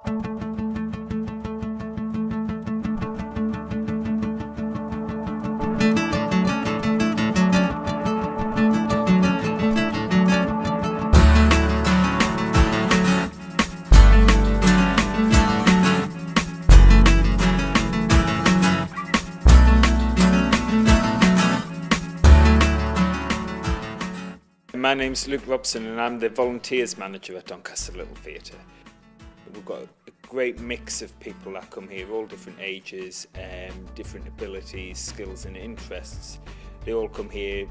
My name's Luke Robson and I'm the volunteers manager at Doncaster Little Theatre. We've got a great mix of people that come here, all different ages, different abilities, skills and interests. They all come here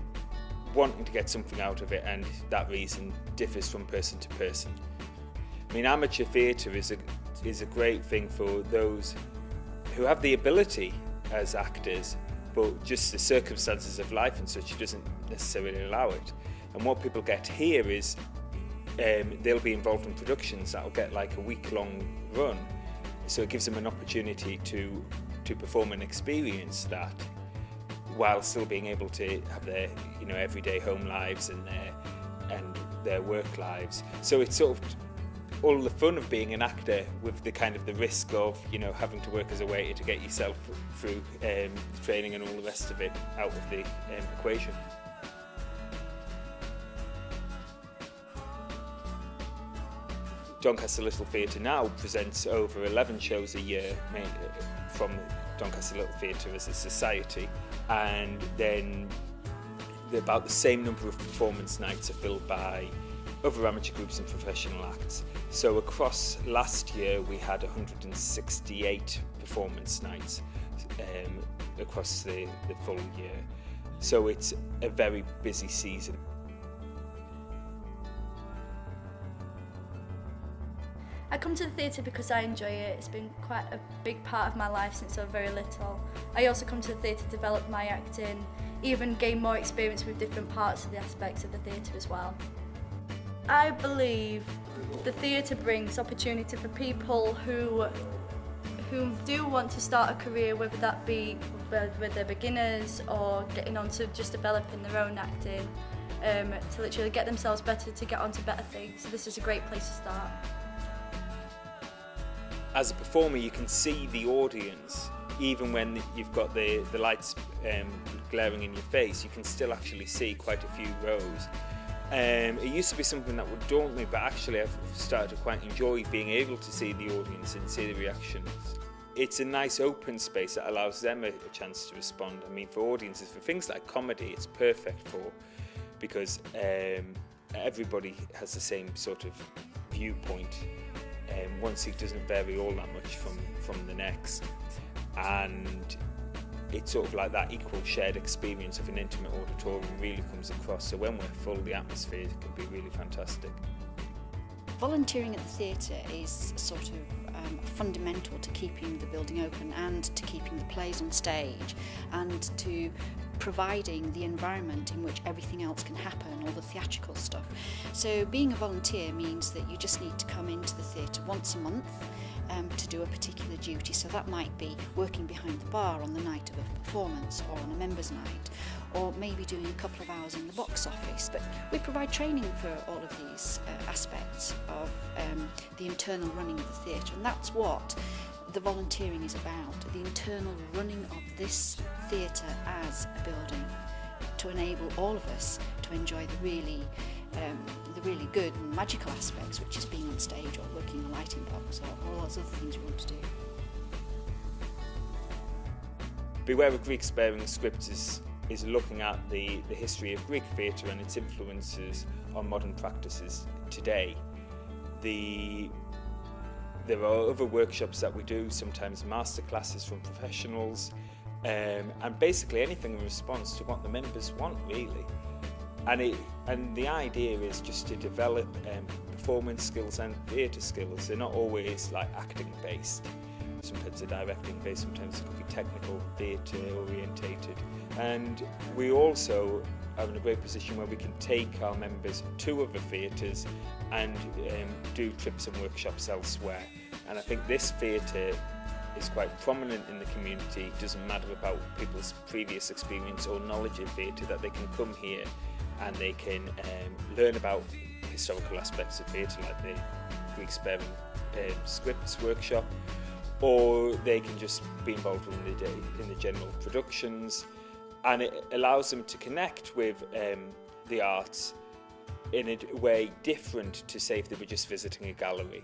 wanting to get something out of it, and that reason differs from person to person. I mean, amateur theatre is a great thing for those who have the ability as actors, but just the circumstances of life and such doesn't necessarily allow it. And what people get here is they'll be involved in productions that'll get like a week-long run. So it gives them an opportunity to perform and experience that while still being able to have their everyday home lives and their work lives. So it's sort of all the fun of being an actor with the kind of the risk of having to work as a waiter to get yourself through training and all the rest of it out of the equation. Doncaster Little Theatre now presents over 11 shows a year from Doncaster Little Theatre as a society, and then about the same number of performance nights are filled by other amateur groups and professional acts. So across last year we had 168 performance nights across the full year. So it's a very busy season. I come to the theatre because I enjoy it. It's been quite a big part of my life since I was very little. I also come to the theatre to develop my acting, even gain more experience with different parts of the aspects of the theatre as well. I believe the theatre brings opportunity for people who do want to start a career, whether that be with they're beginners or getting on to just developing their own acting, to literally get themselves better, to get on to better things. So this is a great place to start. As a performer, you can see the audience, even when you've got the lights glaring in your face, you can still actually see quite a few rows. It used to be something that would daunt me, but actually I've started to quite enjoy being able to see the audience and see the reactions. It's a nice open space that allows them a chance to respond. I mean, for audiences, for things like comedy, it's perfect because everybody has the same sort of viewpoint. One seat doesn't vary all that much from the next, and it's sort of like that equal shared experience of an intimate auditorium really comes across. So when we're full, the atmosphere can be really fantastic. Volunteering at the theatre is sort of fundamental to keeping the building open and to keeping the plays on stage and to providing the environment in which everything else can happen, all the theatrical stuff. So being a volunteer means that you just need to come into the theatre once a month to do a particular duty. So that might be working behind the bar on the night of a performance or on a members' night, or maybe doing a couple of hours in the box office. But we provide training for all of these aspects of the internal running of the theatre, and that's what the volunteering is about, the internal running of this theatre as a building, to enable all of us to enjoy the really good and magical aspects, which is being on stage or working in a lighting box or all those other things we want to do. Beware of Greek sparing scripts is looking at the history of Greek theatre and its influences on modern practices today. There are other workshops that we do, sometimes masterclasses from professionals, and basically anything in response to what the members want, really. And the idea is just to develop performance skills and theatre skills. They're not always like acting based. Sometimes they're directing based, sometimes it could be technical, theatre orientated. And we also are in a great position where we can take our members to other theatres and do trips and workshops elsewhere. And I think this theatre is quite prominent in the community. It doesn't matter about people's previous experience or knowledge of theatre, that they can come here and they can learn about historical aspects of theatre, like the Greek sparing scripts workshop, or they can just be involved in the day, in the general productions, and it allows them to connect with the arts in a way different to say if they were just visiting a gallery.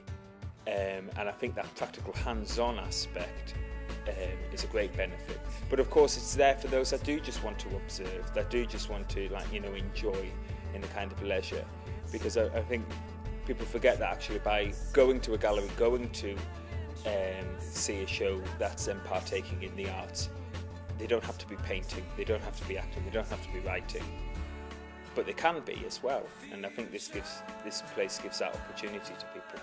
And I think that practical hands-on aspect is a great benefit. But of course it's there for those that do just want to observe, that do just want to enjoy in a kind of leisure, because I think people forget that actually by going to a gallery, going to see a show that's partaking in the arts, they don't have to be painting, they don't have to be acting, they don't have to be writing, but they can be as well. And I think this place gives that opportunity to people.